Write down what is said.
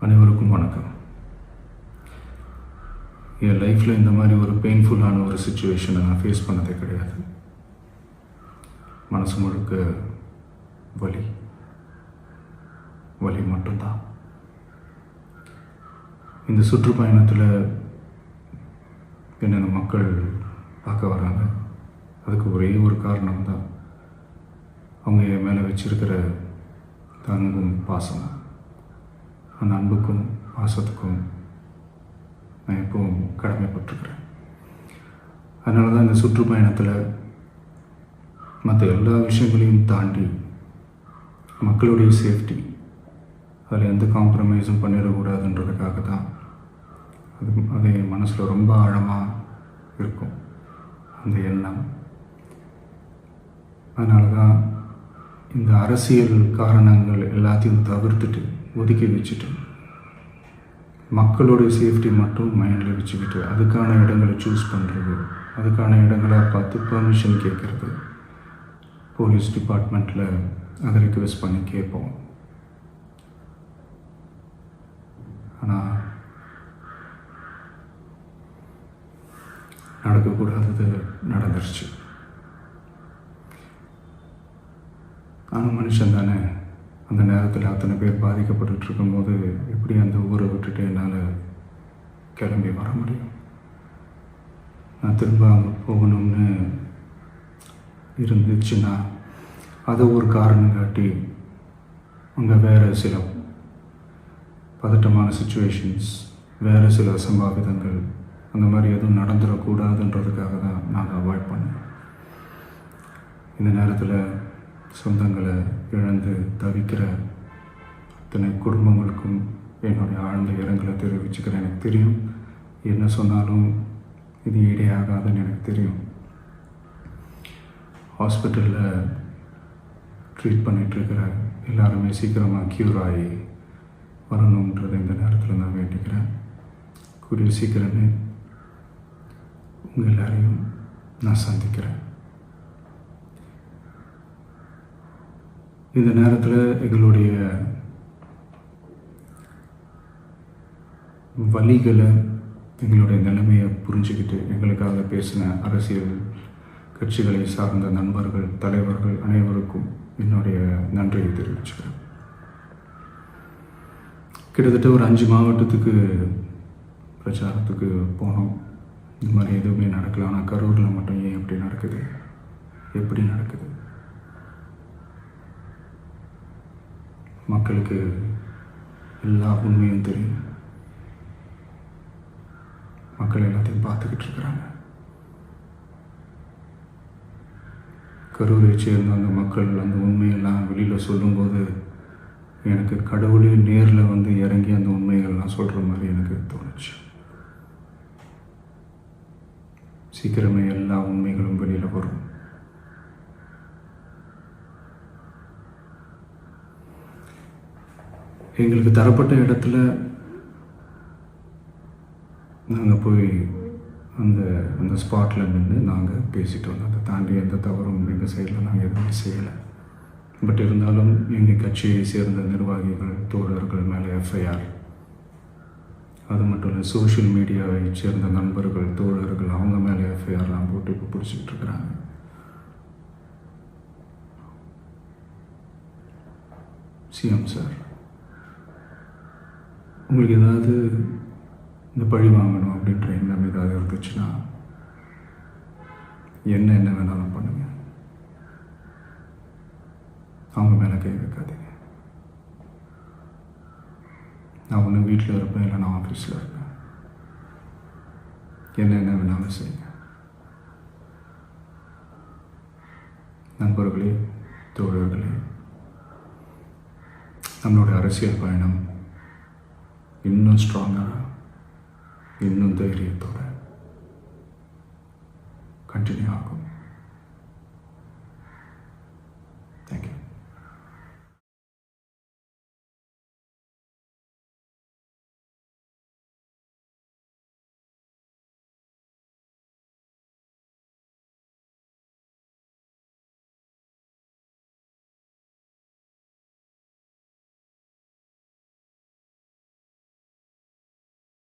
அனைவருக்கும் வணக்கம். என் லைஃப்பில் இந்த மாதிரி ஒரு பெயின்ஃபுல்லான ஒரு சுச்சுவேஷனை நான் ஃபேஸ் பண்ணதே கிடையாது. மனசு முழுக்க வலி வலி மட்டும்தான். இந்த சுற்றுப்பயணத்தில் என்னென்ன மக்கள் பார்க்க வராங்க, அதுக்கு ஒரே ஒரு காரணம் தான் அவங்க என் மேலே வச்சிருக்கிற அன்பும் பாசம். அந்த அன்புக்கும் பாசத்துக்கும் நான் எப்பவும் கடமைப்பட்டிருக்கிறேன். அதனால தான் இந்த சுற்றுப்பயணத்தில் மற்ற எல்லா விஷயங்களையும் தாண்டி மக்களுடைய சேஃப்டி, அதில் எந்த காம்ப்ரமைஸும் பண்ணிடக்கூடாதுன்றதுக்காக தான் அது என் மனசில் ரொம்ப ஆழமாக இருக்கும் அந்த எண்ணம். அதனால தான் இந்த அரசியல் காரணங்கள் எல்லாத்தையும் தவிர்த்துட்டு ஒதுக்கி வச்சுட்டு மக்களுடைய சேஃப்டி மட்டும் மைண்டில் வச்சுக்கிட்டு அதுக்கான இடங்களை சூஸ் பண்ணுறது, அதுக்கான இடங்களை பார்த்து பெர்மிஷன் கேட்குறது, போலீஸ் டிபார்ட்மெண்ட்டில் அதை ரிக்வெஸ்ட் பண்ணி கேட்போம். ஆனால் நடக்கக்கூடாதது நடந்துருச்சு. ஆனால் மனுஷன் தானே, அந்த நேரத்தில் அத்தனை பேர் பாதிக்கப்பட்டு இருக்கும்போது எப்படி அந்த ஊரை விட்டுட்டு என்னால் கிளம்பி வர முடியும்? நான் திரும்ப அங்கே போகணும்னு இருந்துச்சுன்னா அதை ஒரு காரணம் காட்டி அங்கே வேறு சில பதட்டமான சுச்சுவேஷன்ஸ், வேறு சில அசம்பாவிதங்கள் அந்த மாதிரி எதுவும் நடந்துடக்கூடாதுன்றதுக்காக தான் நான் அவாய்ட் பண்ணேன். இந்த நேரத்தில் சொந்தங்களை இழந்து தவிக்கிற அத்தனை குடும்பங்களுக்கும் என்னுடைய ஆழ்ந்த இரங்கலை தெரிவிச்சுக்கிறேன். எனக்கு தெரியும், என்ன சொன்னாலும் இது ஈடேயாகாதுன்னு எனக்கு தெரியும். ஹாஸ்பிட்டலில் ட்ரீட் பண்ணிகிட்ருக்கிற எல்லாருமே சீக்கிரமாக க்யூர் ஆகி வரணுன்றதை இந்த நேரத்தில் நான் வேண்டிக்கிறேன். கூடிய சீக்கிரமே உங்கள் எல்லாரையும் நான் சந்திக்கிறேன். இந்த நேரத்தில் எங்களுடைய வலிகளை, எங்களுடைய நிலைமையை புரிஞ்சுக்கிட்டு எங்களுக்காக பேசின அரசியல் கட்சிகளை சார்ந்த நண்பர்கள், தலைவர்கள் அனைவருக்கும் என்னுடைய நன்றியை தெரிவிச்சுக்கிறேன். கிட்டத்தட்ட ஒரு 5 மாவட்டத்துக்கு பிரச்சாரத்துக்கு போனோம். இந்த மாதிரி எதுவுமே நடக்கல. ஆனால் கரூரில் மட்டும் ஏன் எப்படி நடக்குது, எப்படி நடக்குது? மக்களுக்கு எல்லா உண்மையும் தெரியும். மக்கள் எல்லாத்தையும் பார்த்துக்கிட்டு இருக்கிறாங்க. கரூரை சேர்ந்த அந்த மக்கள் அந்த உண்மையெல்லாம் வெளியில் சொல்லும்போது எனக்கு கடவுளே நேரில் வந்து இறங்கி அந்த உண்மைகள்லாம் சொல்கிற மாதிரி எனக்கு தோணுச்சு. சீக்கிரமே எல்லா உண்மைகளும் வெளியில் வரும். எங்களுக்கு தரப்பட்ட இடத்துல நாங்கள் போய் அந்த ஸ்பாட்டில் நின்று நாங்கள் பேசிட்டு வந்தோம். அதை தாண்டி எந்த தவறும் எங்கள் சைடில் நாங்கள் எதுவுமே செய்யலை. பட் இருந்தாலும் எங்கள் கட்சியை சேர்ந்த நிர்வாகிகள், தோழர்கள் மேலே எஃப்ஐஆர், அது மட்டும் இல்லை சோஷியல் மீடியாவை சேர்ந்த நண்பர்கள், தோழர்கள் அவங்க மேலே எஃப்ஐஆர்லாம் போட்டு இப்போ பிடிச்சிக்கிட்டு இருக்கிறாங்க. சிஎம் சார், உங்களுக்கு ஏதாவது இந்த பழி வாங்கணும் அப்படின்ற எண்ணம் ஏதாவது இருந்துச்சுன்னா என்ன வேணாலும் பண்ணுங்க. அவங்க மேலே கை வைக்காதீங்க. நான் ஒன்று வீட்டில் இருப்பேன், இல்லை நான் ஆஃபீஸில் இருப்பேன். என்ன வேணாலும் செய்யுங்க. நண்பர்களே, தோழர்களே, நம்மளுடைய அரசியல் பயணம் இன்னும் ஸ்ட்ராங்காக, இன்னும் தைரியத்தோட கண்டினியூ ஆகும்.